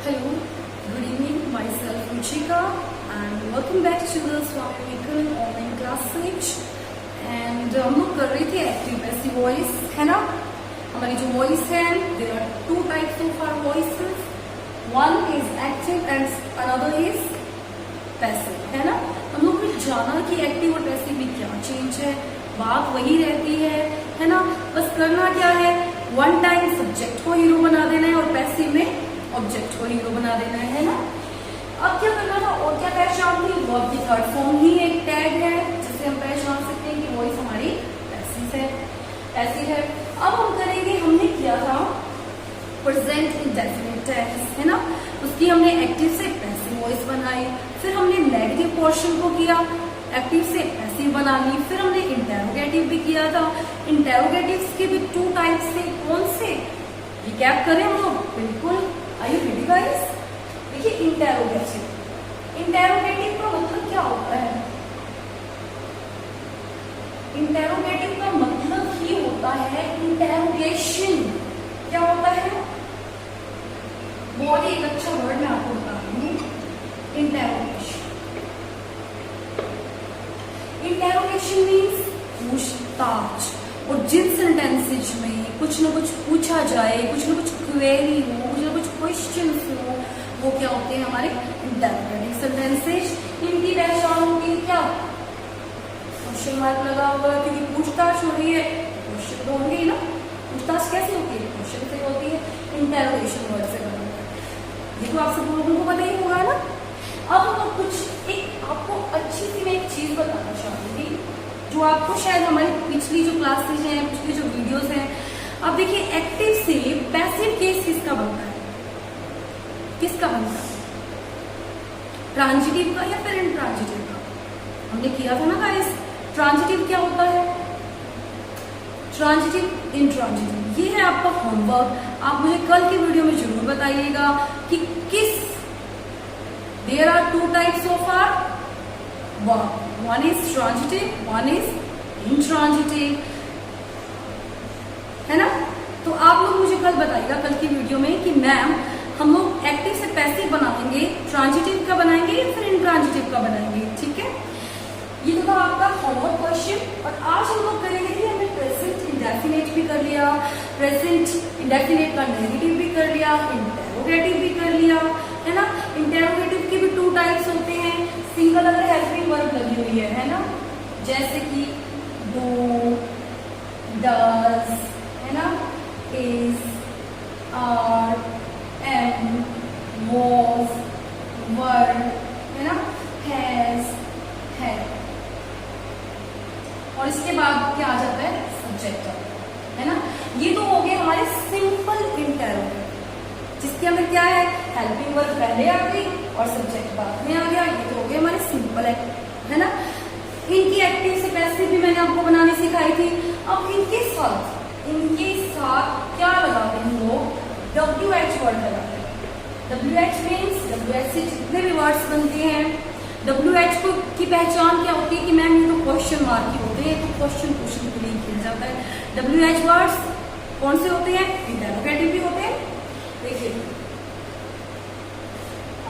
Hello, good evening. Myself Ruchika and welcome back to the Swami Vivekanand online class and हम लोग कर रहे थे एक्टिव पैसिव वॉइस, है ना। हमारी जो वॉइस है, there are two types of our voices. One is active and another is passive, है ना। हम लोग ने जाना कि एक्टिव और पैसिव में क्या चेंज है, बात वही रहती है ना। बस करना क्या है, वन टाइम सब्जेक्ट को हीरो बना देना है और पैसिव में ऑब्जेक्ट को हीरो बना देना है ना। अब क्या करना था और क्या पहचान थी, वर्ब की थर्ड फॉर्म ही एक टैग है जिससे हम पहचान सकते हैं कि वॉइस हमारी पैसिव है। अब हम करेंगे, हमने किया था प्रेजेंट इंडेफिनिट टेंस, है ना। उसकी हमने एक्टिव से पैसिव वॉइस बनाई, फिर हमने नेगेटिव पोर्शन को किया, एक्टिव से पैसिव बना ली, फिर हमने इंटेरोगेटिव भी किया था। इंटेरोगेटिव्स के भी टू टाइप्स थे, कौन से, रिकैप करें हम लोग, बिल्कुल। Are you ready guys? देखिए इंटेरोगेटिव का मतलब क्या होता है, इंटेरोगेटिव का मतलब ही होता है इंटेरोगेशन। क्या होता है, बहुत ही एक अच्छा वर्ड मैं आपको बता रही हूँ, इंटेरोगेशन। इंटेरोगेशन मीन्स पूछताछ, और जिन सेंटेंसेज में कुछ न कुछ पूछा जाए, कुछ न कुछ क्वेरी हो, कुछ न कुछ क्वेश्चन हो, वो क्या होते हैं हमारे इंटेरोगेटिव सेंटेंसेज। इनकी पहचान होगी क्या, क्वेश्चन मार्क लगा होगा, क्योंकि पूछताछ हो रही है, क्वेश्चन तो होंगे ही ना। पूछताछ कैसे होती है, क्वेश्चन से होती है, इंटेरोगेशन वर्ड से करना है, ये तो आप सब लोगों को पता ही होगा ना। अब हम कुछ एक आपको अच्छी सी मैं एक चीज बताना चाहती थी जो आपको शायद हमारी पिछली जो क्लासेज हैं, पिछली जो वीडियोस हैं। अब देखिए एक्टिव से पैसिव केस किसका बनता है, ट्रांजिटिव का या फिर इंट्रांजिटिव का। हमने किया था ना गाइस, ट्रांजिटिव क्या होता है, ट्रांजिटिव इंट्रांजिटिव। ये है आपका होमवर्क, आप मुझे कल की वीडियो में जरूर बताइएगा कि किस, there are two types of are verb, one is transitive, one is intransitive, है ना। तो आप लोग मुझे कल बताइएगा कल की वीडियो में कि मैम हम लोग एक्टिव से पैसिव बनाएंगे, ट्रांजिटिव का बनाएंगे या फिर इंट्रांजिटिव का बनाएंगे, ठीक है। ये तो था आपका होमवर्क क्वेश्चन। और आज हम लोग करेंगे कि हमने प्रेजेंट इंडेफिनिट भी कर लिया, प्रेजेंट इंडेफिनिट का नेगेटिव भी कर लिया, इंटेरोगेटिव भी कर लिया, है ना। इंटेरोगेटिव के भी टू टाइप्स होते हैं, सिंगल अगर हेल्पिंग वर्ब लगी हुई है ना, जैसे कि डू, डज, है ना, इज, आर, एम, वॉज, वर, है ना, हैज, है। और इसके बाद क्या आ जाता है, सब्जेक्ट, है ना। ये तो हो गए हमारे सिंपल इंटेरोगेटिव, जिसके अंदर क्या है, हेल्पिंग वर्ब पहले आ गई और सब्जेक्ट बाद में आ गया। ये तो हो गया हमारे सिंपल है ना। इनकी एक्टिव से पैसिव भी मैंने आपको बनानी सिखाई थी। अब इनके साथ क्या लगाते हैं लोग, WH वर्ड लगाते हैं। WH मीन्स, WH से जितने भी वर्ड्स बनते हैं, WH को की पहचान क्या होती है कि मैम ये तो क्वेश्चन मार्क ही होते हैं, तो क्वेश्चन पूछने के लिए किया जाता है। WH वर्ड्स कौन से होते हैं, इंटेरोगेटिव भी होते हैं। देखिए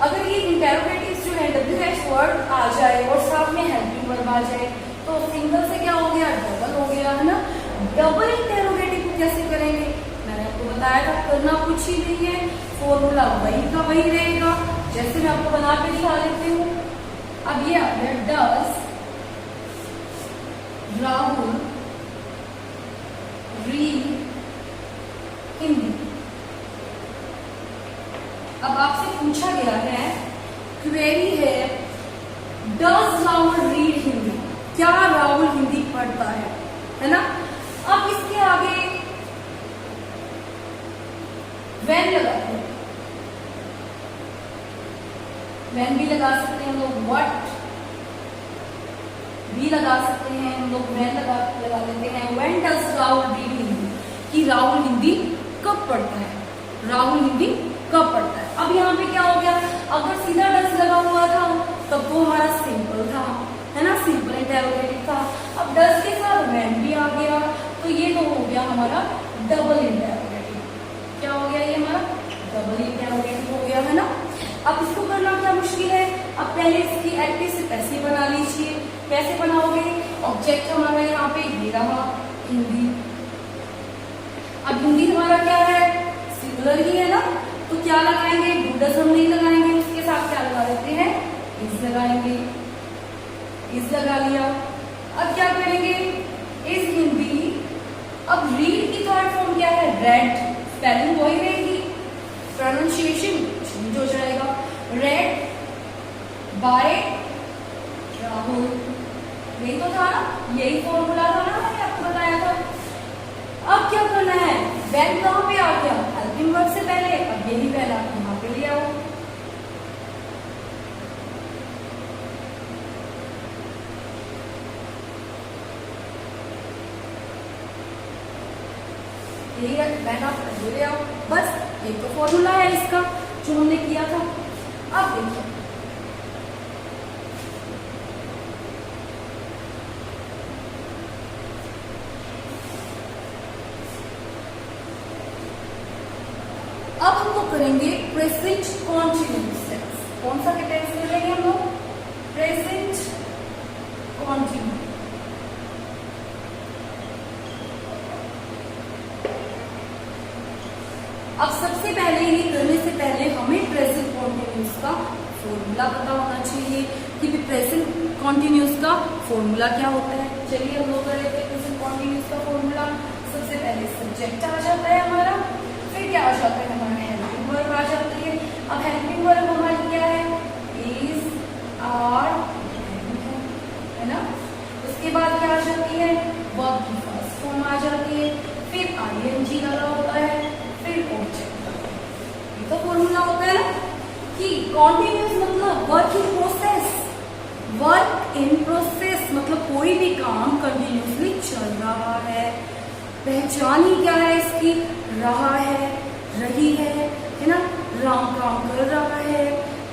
अगर ये इंटेरोगेटिव जो है WH वर्ड आ जाए और साथ में हेल्पिंग वर्ब आ जाए, तो सिंगल से क्या हो गया, डबल हो गया, है ना। डबल इंटेरोगेटिव को कैसे करेंगे, मैंने आपको बताया था, करना कुछ ही नहीं है, फॉर्मूला वही का वही रहेगा। जैसे मैं आपको बना के दिखा देती हूँ। अब ये आ गया, डज राहुल रीड हिंदी। अब आपसे पूछा गया है, क्वेरी है, डज राहुल रीड हिंदी, क्या राहुल हिंदी पढ़ता है ना। अब इसके आगे व्हेन लगाते हैं, व्हेन भी लगा सकते हैं हम लोग, व्हाट भी लगा सकते हैं हम लोग, व्हेन लगा देते हैं। When does Rahul read Hindi, कि राहुल हिंदी कब पढ़ता है, राहुल हिंदी कब पढ़ता है। अब यहाँ पे क्या हो गया, अगर सीधा डज लगा हुआ था तब वो हमारा सिंपल था, है ना, सिंपल इंटेरोगेटिव था। अब डज के साथ व्हेन भी आ गया, तो ये तो हो गया हमारा डबल इंटेरोगेटिव। क्या हो गया, ये हमारा डबल इंटेरोगेटिव हो गया, है ना। ना। अब इसको करना क्या मुश्किल है, अब पहले इसकी एक्टिव से पैसिव बना लीजिए। कैसे बनाओगे, ऑब्जेक्ट हमारा यहाँ पे ये रहा हिंदी। अब हिंदी हमारा क्या है, सिंगुलर ही है ना, तो क्या लगाएंगे, डू डज हम नहीं लगाएंगे, उसके साथ क्या लगा देते हैं, इज लगाएंगे, इज लगा लिया। अब क्या करेंगे, इज हिंदी। अब रीड की थर्ड फॉर्म क्या है, रेड, स्पेलिंग वही रहेगी, प्रोनाउंसिएशन चेंज हो जाएगा। रेड बाय राहुल, यही तो था ना, यही फॉर्मूला था ना, मैंने आपको बताया था। अब क्या करना है, वेन कहाँ पे आ गया, हेल्पिंग वर्ब से पहले, अब यही पहला यहाँ पे ले आओ। यही है, वेन आप पहले ले आओ, बस ये तो फॉर्मूला है इसका जो हमने किया था। अब देखिए अब हम लोग करेंगे प्रेजेंट कॉन्टिन्यूअस टेंस। कौन सा टेंस करेंगे हम लोग, प्रेजेंट कॉन्टिन्यूअस। अब सबसे पहले ये करने से पहले हमें प्रेजेंट कॉन्टिन्यूअस का फॉर्मूला पता होना चाहिए कि प्रेजेंट कॉन्टिन्यूअस का फॉर्मूला क्या होता है। चलिए हम लोग कर लेते हैं प्रेजेंट कॉन्टिन्यूअस का फॉर्मूला। सबसे पहले सब्जेक्ट आ जाता है हमारा, फिर क्या आ जाता है हमारा, हेल्पिंग वर्ब आ जाती है। अब हेल्पिंग वर्ब हमारी क्या है, इज, आर, है ना। उसके बाद क्या आ जाती है, वर्ब की फर्स्ट फॉर्म आ जाती है, फिर आईएनजी लगा होता है, फिर ऑब्जेक्ट। ये तो फॉर्मूला होता है ना कि कॉन्टिन्यूअस मतलब work in process, work in process मतलब कोई भी काम कंटिन्यूअसली चल रहा है। पहचान ही क्या है इसकी, रहा है, रही है ना। राम काम कर रहा है,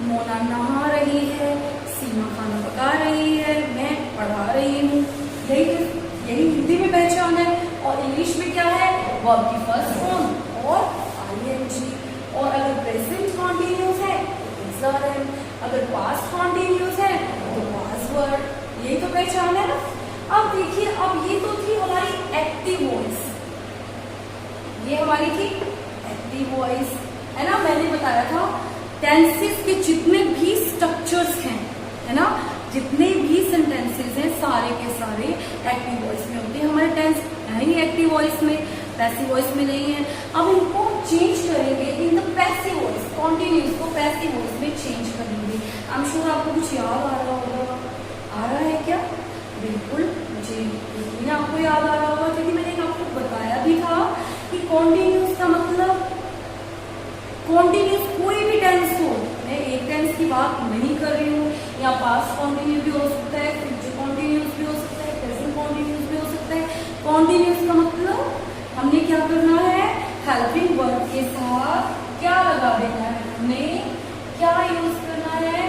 मोना नहा रही है, सीमा खाना पका रही है, मैं पढ़ा रही हूँ। यही हिंदी में पहचान है। और इंग्लिश में क्या है, वर्ब की फर्स्ट फॉर्म और आईएनजी। और अगर प्रेजेंट कॉन्टिन्यूअस है तो इज आर एम, अगर पास्ट कॉन्टिन्यूअस है तो पास्ट वर्ब। यही तो पहचान है ना। अब देखिए, अब ये तो थी हमारी एक्टिव वॉइस, ये हमारी थी एक्टिव वॉइस, है ना। मैंने बताया था टेंसेस के जितने भी स्ट्रक्चर्स हैं, है ना, जितने भी सेंटेंसेस हैं सारे के सारे एक्टिव वॉइस में होते हैं। हमारे टेंस है ही एक्टिव वॉइस में, पैसिव वॉइस में नहीं है। अब इनको चेंज करेंगे in the passive voice, continuous को पैसिव वॉइस में चेंज करेंगे। आई एम श्योर आपको कुछ याद आ रहा होगा, आ रहा है क्या, बिल्कुल मुझे यकीन आपको याद आ रहा होगा, क्योंकि मैंने आपको बताया भी था कि कॉन्टिन्यूअस का मतलब कॉन्टिन्यूअस कोई भी टेंस हो। मैं एक टेंस की बात नहीं कर रही हूँ, या पास्ट कॉन्टिन्यूअस भी हो सकता है, फ्यूचर कॉन्टिन्यूअस भी हो सकता है, प्रेजेंट कॉन्टिन्यूअस भी हो सकता है। कॉन्टिन्यूअस का मतलब हमने क्या करना है, हेल्पिंग वर्ब के साथ क्या लगा देना है, हमें क्या यूज करना है,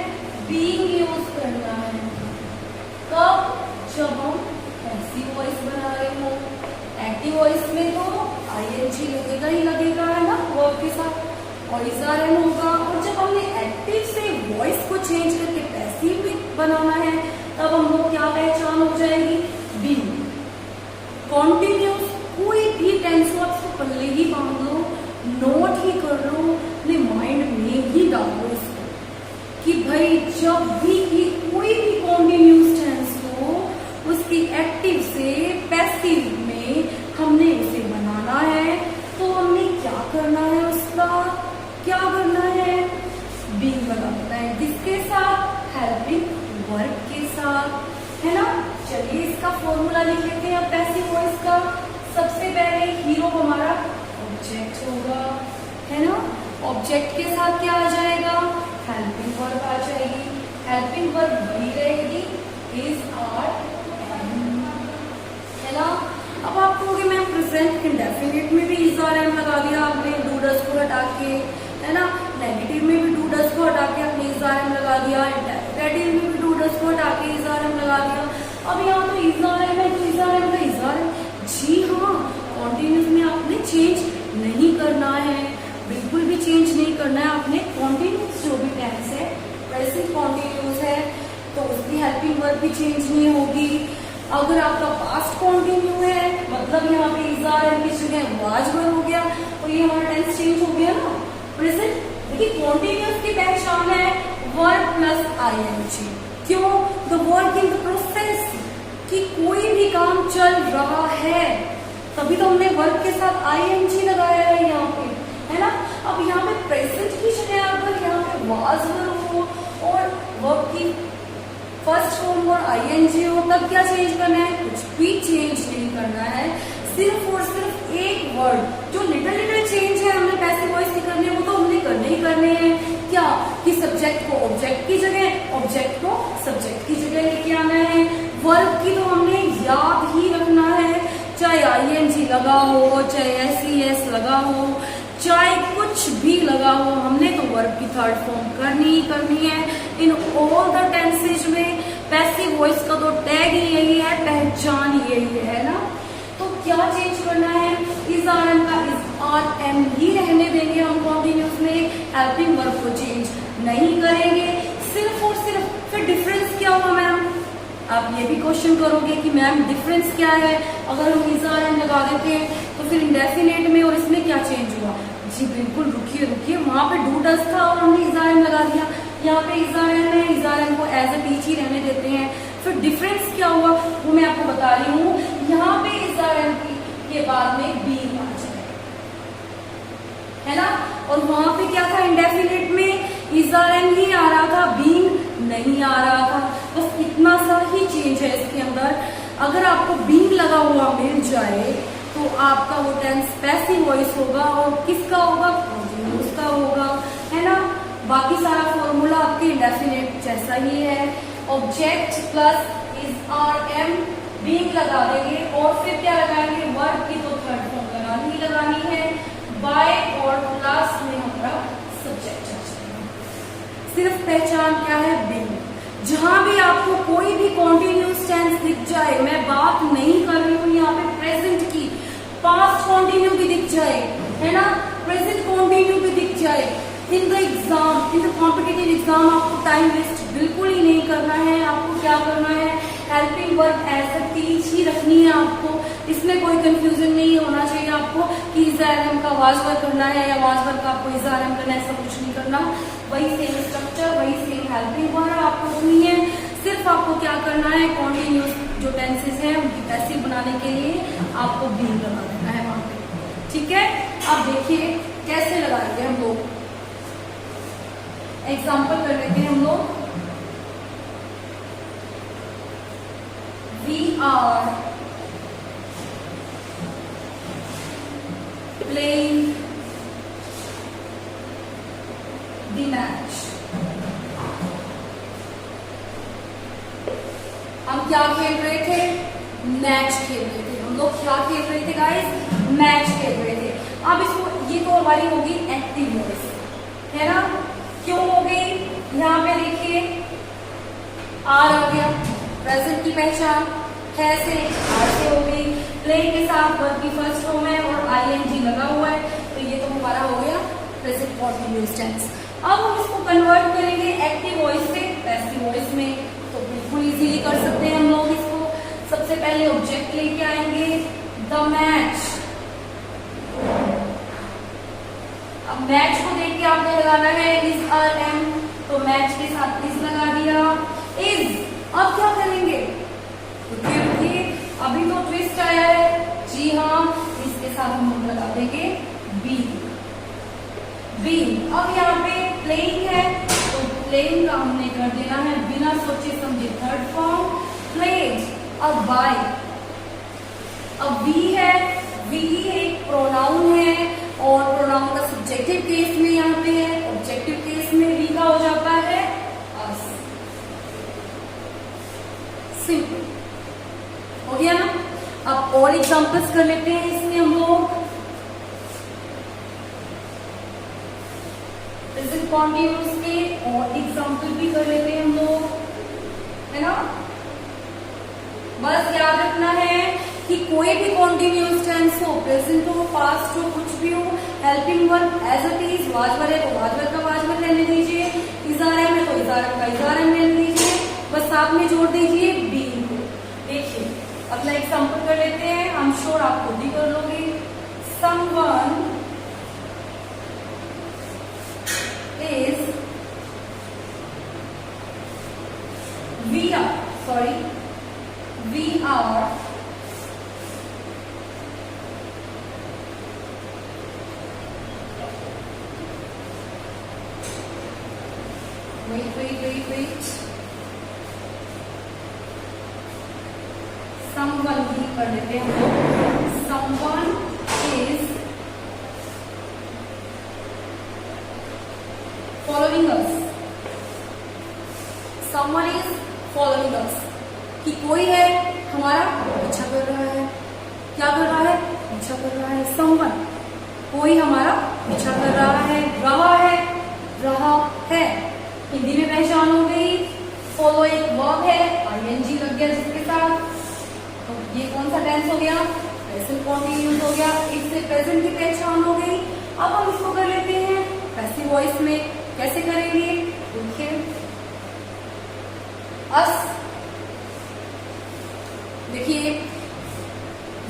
बीइंग यूज करना है। कब, जब हम पैसिव वॉइस बना रहे हो। एक्टिव वॉइस में तो आईएनजी लगेगा ही लगेगा, है ना, वर्ब के साथ, और इज आर एम होगा। और जब हमने एक्टिव से वॉइस को चेंज करके पैसिव बनाना है, तब हम लोग क्या पहचान हो जाएगी, बीइंग। कॉन्टिन्यूअस कोई भी टेंस को आप पल्ले ही बांध लो, नोट ही कर लो, अपने माइंड में ही डाल लो इसको, कि भाई जब भी कोई भी कॉन्टिन्यूअस टेंस हो, उसकी एक्टिव से पैसिव में हमने उसे बनाना है, तो हमने क्या करना है, उसका क्या करना है, बीइंग लगाना है। किसके साथ, हेल्पिंग वर्ब के साथ, है ना। चलिए इसका फॉर्मूला लिख लेते हैं पैसिव वॉइस का। सबसे पहले हीरो हमारा ऑब्जेक्ट होगा, है ना। ऑब्जेक्ट के साथ क्या आ जाएगा, हेल्पिंग वर्ब आ जाएगी। हेल्पिंग वर्ब वही रहेगी, इज, आर, है ना। अब आप कहोगे मैम प्रेजेंट इंडेफिनिट में भी इज आर एम लगा दिया आपने, डू डज को हटा के, है ना। नेगेटिव में भी डू डज को हटा के आपने इज आर एम लगा दिया, इंडेफिनिटिव में भी डू डज को हटा के इज आर एम लगा दिया। अब यहाँ तो इज आर एम है, तो इज आर एम का इज आर एम। जी हाँ, कॉन्टिन्यूअस में आपने चेंज नहीं करना है, बिल्कुल भी चेंज नहीं करना है आपने कॉन्टिन्यूअस प्रेजेंट कॉन्टिन्यूस है तो उसकी हेल्पिंग वर्ब भी चेंज नहीं होगी। अगर आपका पास्ट कॉन्टिन्यू है मतलब यहाँ पे इज आर एम की जगह वाज वर्ब हो गया और ये हमारा टेंस चेंज हो गया ना। प्रेजेंट देखिए कॉन्टिन्यूस की पहचान है वर्ब प्लस आईएनजी। क्यों? The work in the process, कि कोई भी काम चल रहा है तभी तो हमने वर्ब के साथ आईएनजी लगाया है यहाँ पे, है ना। अब यहाँ पे प्रेजेंट की जगह अगर यहाँ पे वाज वर्ब हो और वर्ब की फर्स्ट फॉर्म और आईएनजी हो तब क्या चेंज करना है? कुछ भी चेंज नहीं करना है। सिर्फ और सिर्फ एक वर्ड जो लिटिल लिटिल चेंज है हमने पैसिव वॉइस की करनी है वो तो हमने करने ही करने हैं। क्या? कि सब्जेक्ट को ऑब्जेक्ट की जगह, ऑब्जेक्ट को सब्जेक्ट की जगह लेके आना है। वर्ब की तो हमने याद ही रखना है, चाहे आईएनजी लगा हो, चाहे एसईएस लगा हो, चाहे कुछ भी लगा हो, हमने तो वर्ब की थर्ड फॉर्म करनी ही करनी है इन ऑल द टेंसेज में। पैसिव वॉइस का तो टैग ही यही है, पहचान यही है ना। तो क्या चेंज करना है? इज आर एम का इज आर एम ही रहने देंगे हम कॉन्टिन्यूस में, हेल्पिंग वर्ब को चेंज नहीं करेंगे। सिर्फ और सिर्फ फिर डिफरेंस क्या होगा मैम? आप ये भी क्वेश्चन करोगे कि मैम डिफरेंस क्या है? अगर हम इज आर एम लगा देते हैं तो फिर इंडेफिनेट में और इसमें क्या चेंज हुआ? जी बिल्कुल, रुकिए रुकिए, वहां पे डू डज था और हमने इज आर एम लगा दिया, यहाँ पे इज आर एम है, इज आर एम को एज ए टीच ही रहने देते हैं। फिर डिफरेंस क्या हुआ वो मैं आपको बता रही हूँ। यहाँ पे इज आर एम के बाद में बीइंग आ जाए, है ना, और वहां पे क्या था? इंडेफिनेट में इज आर एम ही आ रहा था, बीइंग नहीं आ रहा था। बस इतना सा ही चेंज है इसके अंदर। अगर आपको बीइंग लगा हुआ मिल जाए तो आपका वो टेंस पैसिव वॉइस होगा और किसका होगा? कॉन्टिन्यूस का होगा, है ना। बाकी सारा फॉर्मूला आपके इंडेफिनेट जैसा ही है। Object plus is are am being लगा देंगे और फिर क्या लगाएंगे? वर्ब की तो थर्ड फॉर्म लगानी ही लगानी है। बाय और प्लस में हमारा सब्जेक्ट आ जाएगा। सिर्फ पहचान क्या है? बीइंग। जहां भी आपको कोई भी कॉन्टिन्यूस टेंस दिख जाए, मैं बात नहीं कर रही हूँ यहाँ पे प्रेजेंट की, पास्ट कॉन्टिन्यू भी दिख जाए, है ना, प्रेजेंट कॉन्टिन्यू भी दिख जाए, in the exam, in the competitive exam आपको टाइम वेस्ट बिल्कुल ही नहीं करना है। आपको क्या करना है? Helping verb as a teach ही रखनी है आपको। इसमें कोई कंफ्यूजन नहीं होना चाहिए आपको कि इज आर एम का वाज वर्ब करना है या वाज वर्ब का आपको इज आर एम करना है, ऐसा कुछ नहीं करना। वही सेम स्ट्रक्चर, वही सेम हेल्पिंग वर्ब आपको रखनी है। सिर्फ आपको क्या करना है? कॉन्टिन्यूस जो टेंसेस हैं उनकी पैसिव बनाने के लिए आपको बीइंग लगा देना है वहां पे, ठीक है। अब देखिए कैसे लगाएंगे हम लोग, एग्जाम्पल कर लेते हैं हम लोग। We are playing the match. हम क्या खेल रहे थे? मैच खेल रहे थे। हम लोग क्या खेल रहे थे गाइस? मैच खेल रहे थे। अब इसको ये तो हमारी होगी एक्टिव वॉइस, है ना। क्यों हो गई? यहाँ पे देखिए आर आ गया, प्रेजेंट की पहचान है से आर से हो गई। प्ले के साथ वर्ब की फर्स्ट फॉर्म है और आईएनजी लगा हुआ है, तो ये तो हमारा हो गया प्रेजेंट कॉन्टिन्यूअस टेंस। अब हम इसको कन्वर्ट करेंगे एक्टिव वॉइस से पैसिव वॉइस में, तो बिल्कुल इजीली कर सकते हैं हम लोग इसको। सबसे पहले ऑब्जेक्ट लेके आएंगे द मैच। अब मैच को देख के आपने लगाना है इज आर एम, तो मैच के साथ इज लगा दिया, इज। अब क्या करेंगे? रुकिए रुकिए, अभी तो ट्विस्ट आया है। जी हाँ, इसके साथ हम लोग लगा देंगे बी। बी अब यहाँ पे प्लेइंग है तो प्लेइंग का हमने कर देना है बिना सोचे समझे थर्ड फॉर्म प्लेड। अब बाय, अब वी है, वी एक प्रोनाउन है और प्रोनाउन का सब्जेक्टिव केस में यहाँ पे है, ऑब्जेक्टिव केस में वी का हो जाता है अस। सिंपल हो गया ना। अब और एग्जांपल्स कर लेते हैं इसमें हम लोग। प्रेजेंट कॉन्टिन्यूअस के और एग्जांपल भी कर लेते हैं हम लोग, है ना। बस याद रखना है कि कोई भी कॉन्टिन्यूअस टेंस हो, प्रेजेंट हो, पास्ट हो, कुछ भी हो, helping verb as it is, was verb है तो वाज वर्ब का वाज वर्ब रहने दीजिए, इज आर एम है तो इज आर एम का वेट समवन भी कर लेते हैं हम लोग। Someone is following us. Someone is following us, कि कोई है हमारा पीछा कर रहा है। क्या कर रहा है? पीछा कर रहा है। समवन, कोई हमारा पीछा कर रहा है। रहा है हिंदी में पहचान हो गई। फॉलो एक वर्ब है, आईएनजी लग गया जिसके साथ, तो ये कौन सा टेंस हो गया? प्रेजेंट कॉन्टिन्यूस हो गया। इससे प्रेजेंट की पहचान हो गई। अब हम इसको कर लेते हैं पैसिव वॉइस में। कैसे करेंगे? देखिए, अस, देखिए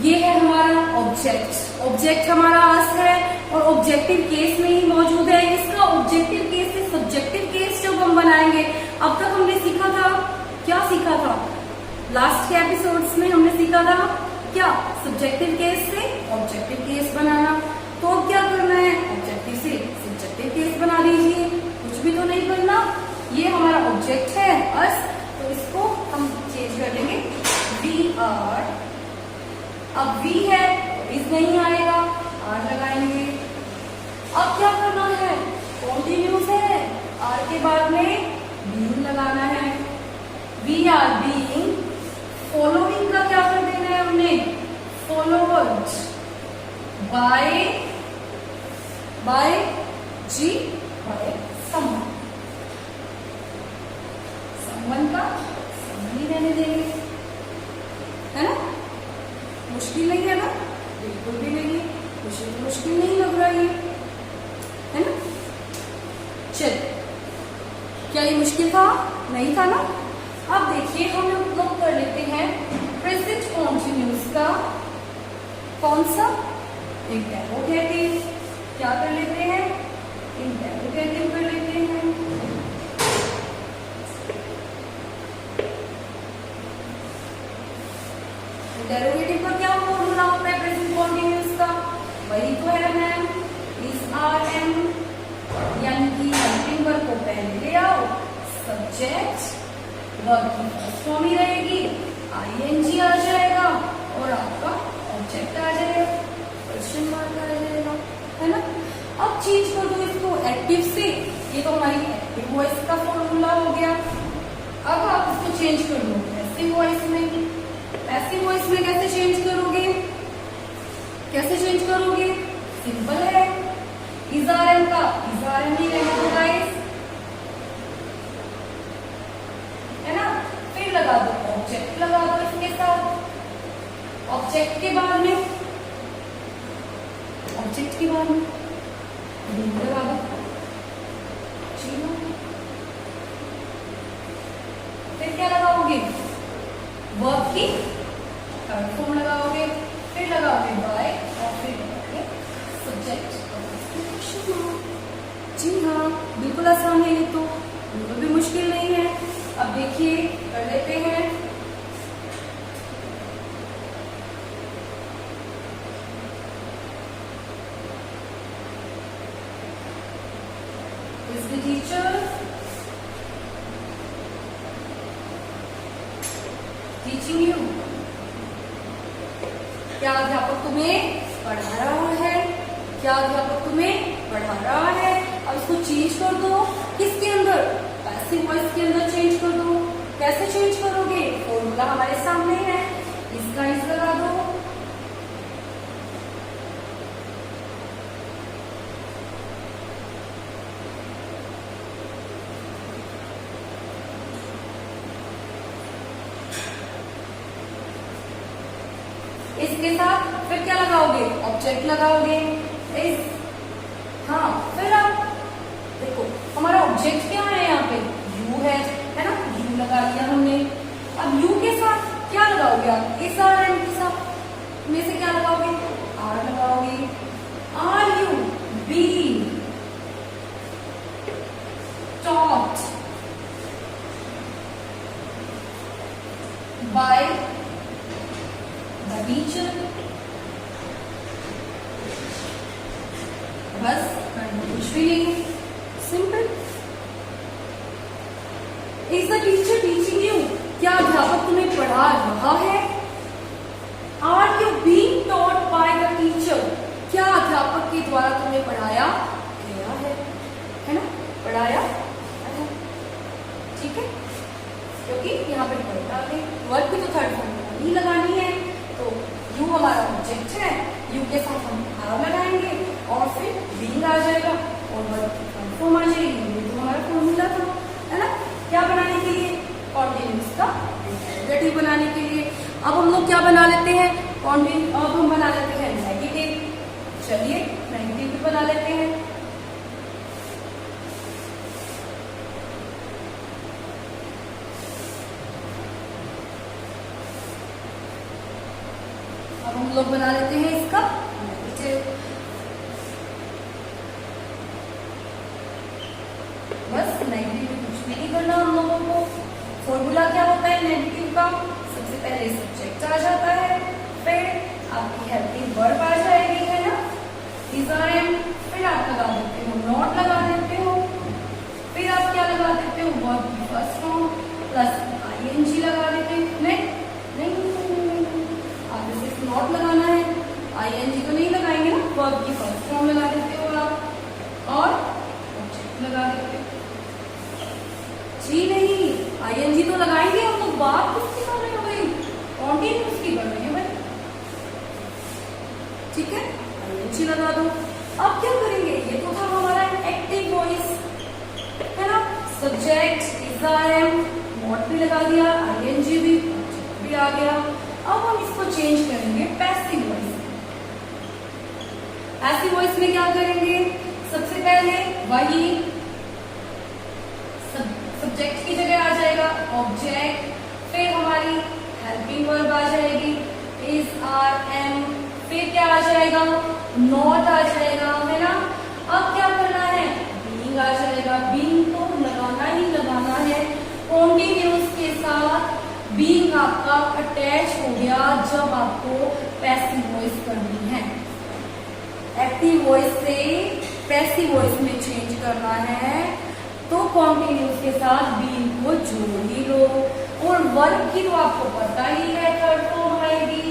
ये है हमारा ऑब्जेक्ट। ऑब्जेक्ट हमारा अस है और ऑब्जेक्टिव केस में ही मौजूद है। इसका ऑब्जेक्टिव केस से सब्जेक्टिव केस जब हम बनाएंगे, अब तक हमने सीखा था, क्या सीखा था? लास्ट के एपिसोड्स में हमने सीखा था क्या? सब्जेक्टिव केस से ऑब्जेक्टिव केस बनाना। तो अब क्या करना है? ऑब्जेक्टिव से सब्जेक्टिव केस बना दीजिए, कुछ भी तो नहीं करना। ये हमारा ऑब्जेक्ट है अस, तो इसको हम चेंज कर देंगे वी आर। अब वी है, इस नहीं आएगा, आर लगाएंगे। अब क्या करना है? कॉन्टिन्यूस है, आर के बाद में बीइंग लगाना है। वी आर बीइंग, फॉलोइंग का क्या कर देना है हमने? फॉलोवर्ड बाय जी, बाय समवन। समवन का समवन ही रहने देंगे, है ना? मुश्किल नहीं है ना? बिल्कुल भी नहीं, मुझे तो मुश्किल नहीं लग रहा है ना? चल, क्या ये मुश्किल था? नहीं था ना? अब देखिए, हम लोग कर लेते हैं प्रेजेंट कॉन्टिन्यूस का कौन सा? इंटेरोगेटिव। क्या कर लेते हैं? इंटेरोगेटिव कर लेते हैं। इंटेरोगेटिव का क्या फॉर्मूला होता है प्रेजेंट कॉन्टिन्यूस का? वही तो है मैम, इज आर एम, यानी कि हेल्पिंग वर्ब को पहले ले आओ, सब्जेक्ट वर्ब की फर्स्ट फॉर्म ही रहेगी, आईएनजी आ जाएगा और आपका ऑब्जेक्ट आ जाएगा, क्वेश्चन मार्क आ जाएगा, है ना? अब चेंज कर दो इसको एक्टिव से। ये तो हमारी एक्टिव वॉइस का फॉर्मूला हो गया। अब आप इसको चेंज कर दो पैसिव वॉइस में। पैसिव वॉइस में कैसे चेंज करोगे? कैसे चेंज करोगे? सिंपल है, इज़ारएम का इज़ारएम ही रहने दो गाइस, है ना? फिर लगा दो ऑब्जेक्ट, लगा दो इसके साथ। ऑब्जेक्ट के बाद में लगा दो जी। फिर क्या लगाओगे? वर्ब की थर्ड फॉर्म लगाओगे, फिर लगाओगे बाय और फिर लगाओगे सब्जेक्ट। जी हाँ, बिल्कुल आसान है, ये तो बिल्कुल भी मुश्किल नहीं है। अब देखिए, कर लेते हैं is the teacher teaching you? क्या अध्यापक तुम्हें पढ़ा रहा है? क्या अध्यापक तुम्हें पढ़ा रहा है? अब इसको चेंज कर दो, किसके अंदर? पैसिव वॉइस के अंदर चेंज कर दो। कैसे चेंज करोगे? फॉर्मूला हमारे सामने है, इसका इस लगा दो। इसके साथ फिर क्या लगाओगे? ऑब्जेक्ट लगाओगे। इस हाँ, फिर आप देखो हमारा ऑब्जेक्ट क्या है यहाँ पे? यू है ना? यू लगा दिया हमने। अब यू के साथ क्या लगाओगे आप? इस आर एम के साथ में से क्या लगाओगे? आर लगाओगे। Are you be taught by the teacher. बस कुछ भी नहीं, सिंपल। बढ़ाया, ठीक है, क्योंकि यहाँ पे वर्ब डाल दें। वर्ब की तो थर्ड फॉर्म नहीं लगानी है, तो यू हमारा ऑब्जेक्ट है, यू के साथ हम आर लगाएंगे और फिर बीइंग आ जाएगा और वर्ब की थर्ड फॉर्म आ जाएगी। ये तो हमारा फॉर्मूला था, है ना, क्या बनाने के लिए, कॉन्टिन्यूस का इंटरोगेटिव बनाने के लिए। अब हम लोग क्या बना लेते हैं, अब हम बना लेते हैं नेगेटिव। चलिए नेगेटिव भी बना लेते हैं। अब हम लोग बना लेते हैं इसका नेगेटिव। बस नेगेटिव में कुछ भी नहीं करना हम लोगों को। फॉर्मूला क्या होता है नेगेटिव का, सबसे पहले सब्जेक्ट आ जाता है, फिर आपकी हेल्पिंग वर्ब आ जाएगी, है ना, इज आर एम, फिर आप लगा देते हो नॉट लगा देते हो, फिर आप क्या लगा देते हो वर्ब की फर्स्ट फॉर्म प्लस आईएनजी लगा देते हो। नहीं, आपको सिर्फ नॉट लगाना है, आईएनजी तो नहीं लगाएंगे ना, वर्ब की फर्स्ट फॉर्म लगा देते हो आप और ऑब्जेक्ट लगा देते हो। जी नहीं, आईएनजी तो लगाएंगे हम लोग, बात किसकी कर रहे हो भाई, कॉन्टिन्यूस की कर रहे हैं भाई, ठीक है, आईएनजी लगा दो। अब क्या करेंगे, ये तो था हमारा एक्टिव वॉइस, है ना, subject is are am, not भी लगा दिया, आईएनजी भी आ गया। अब हम इसको चेंज करेंगे पैसिव वॉइस। पैसिव वॉइस में क्या करेंगे, सबसे पहले वही सब्जेक्ट की जगह आ जाएगा ऑब्जेक्ट, फिर हमारी हेल्पिंग वर्ब आ जाएगी इज आर एम, फिर क्या आ जाएगा नॉट आ जाएगा, है ना। अब क्या करना है, बीइंग आ जाएगा, बीइंग तो लगाना ही लगाना है, कॉन्टिन्यूस के साथ बीइंग आपका अटैच हो गया जब आपको पैसिव वॉइस करनी है। एक्टिव वॉइस से पैसिव वॉइस में चेंज करना है तो कॉन्टिन्यूस के साथ बीइंग को जोड़ ही लो, और वर्ब की तो आपको पता ही है थर्ड फॉर्म आएगी,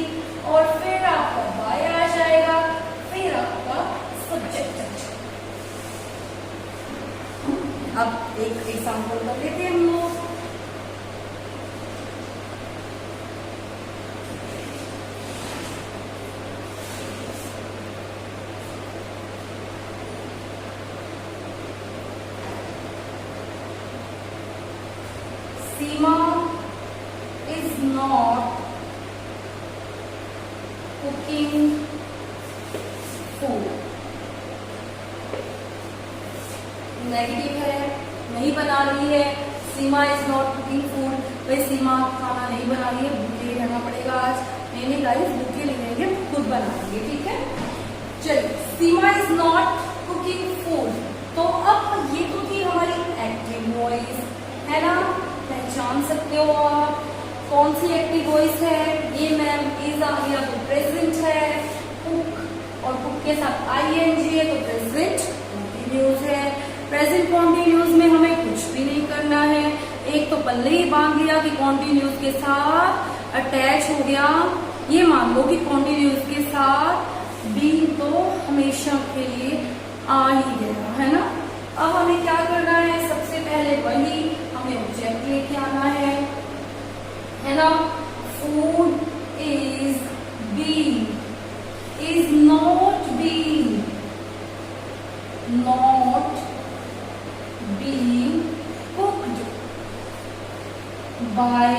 और फिर आपका बाय आ जाएगा, फिर आपका सब्जेक्ट आ जाएगा। अब एक एग्जाम्पल कर लेते हैं हम लोग। सीमा is not cooking food। Negative है, नहीं बना रही है, सीमा इज नॉट कुकिंग फूड, भाई सीमा खाना नहीं बना रही है, भूखे रहना पड़ेगा आज, नहीं गाइस भूखे नहीं रहेंगे, खुद बनाएंगे, ठीक है। चलिए, सीमा इज नॉट कुकिंग फूड, तो अब ये तो थी हमारी एक्टिव वॉइस, है ना, पहचान सकते हो आप कौन सी एक्टिव वॉइस है, ये मैम इज आ गया तो प्रेजेंट है, कुक और कुक के साथ आईएनजी है तो प्रेजेंट कॉन्टिन्यूस है। प्रेजेंट कॉन्टिन्यूस में हमें कुछ भी नहीं करना है, एक तो पल्ले ही बांध दिया कि कॉन्टिन्यूस के साथ अटैच हो गया, ये मान लो कि कॉन्टिन्यूस के साथ बीइंग तो हमेशा के लिए आ ही गया, है ना। अब हमें क्या करना है, सबसे पहले वही हमें ऑब्जेक्ट लेके आना है ना। Food is being, is not being, not being cooked by,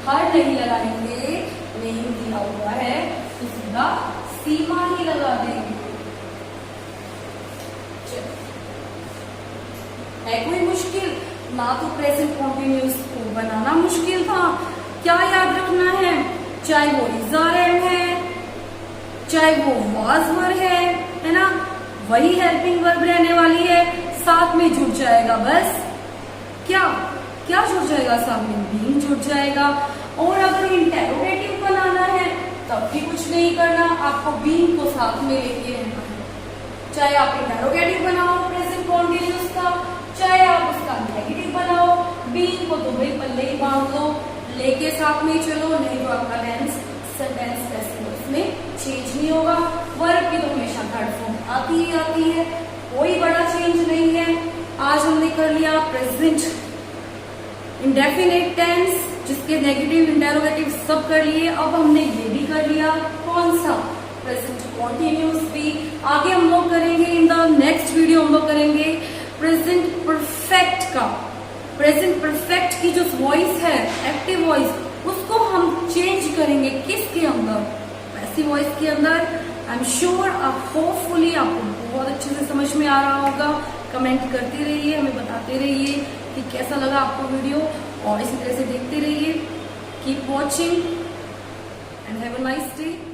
her नहीं लगाएंगे, नहीं दिया हुआ है तो सीधा सीमा ही लगा देंगे। है कोई मुश्किल, ना तो प्रेजेंट कॉन्टिन्यूस को बनाना मुश्किल था, क्या याद रखना है, चाहे वो इज आर एम है, चाहे वो वाज वर है ना, वही हेल्पिंग वर्ब रहने वाली है, साथ में जुड़ जाएगा बस क्या क्या जुड़ जाएगा, साथ में बीइंग जुड़ जाएगा। और अगर इंटेरोगेटिव बनाना है तब भी कुछ नहीं करना, आपको बीइंग को साथ में लेके रहना है, चाहे आप इंटेरोगेटिव बनाओ प्रेजेंट कॉन्टिन्यूस का, चाहे आप उसका नेगेटिव बनाओ, बीइंग को तो भाई पल्ले ही बांध लो, लेके साथ में चलो, नहीं तो आपका सेंटेंस पैसिव में चेंज नहीं होगा। वर्ब की तो हमेशा थर्ड फॉर्म आती ही आती है, कोई बड़ा चेंज नहीं है। आज हमने प्रेजेंट इंडेफिनिट टेंस, जिसके नेगेटिव इंटेरोगेटिव सब कर लिए। अब हमने ये भी कर लिया, कौन सा, प्रेजेंट कॉन्टिन्यूस भी। आगे हम लोग करेंगे, इन द नेक्स्ट वीडियो हम लोग करेंगे प्रेजेंट परफेक्ट का। प्रेजेंट परफेक्ट की जो वॉइस है, एक्टिव वॉइस, उसको हम चेंज करेंगे किसके अंदर, पैसिव वॉइस के अंदर। आई एम श्योर, होपफुली आपको बहुत अच्छे से समझ में आ रहा होगा। कमेंट करते रहिए, हमें बताते रहिए कि कैसा लगा आपको वीडियो, और इसी तरह से देखते रहिए। Keep watching and have a nice day.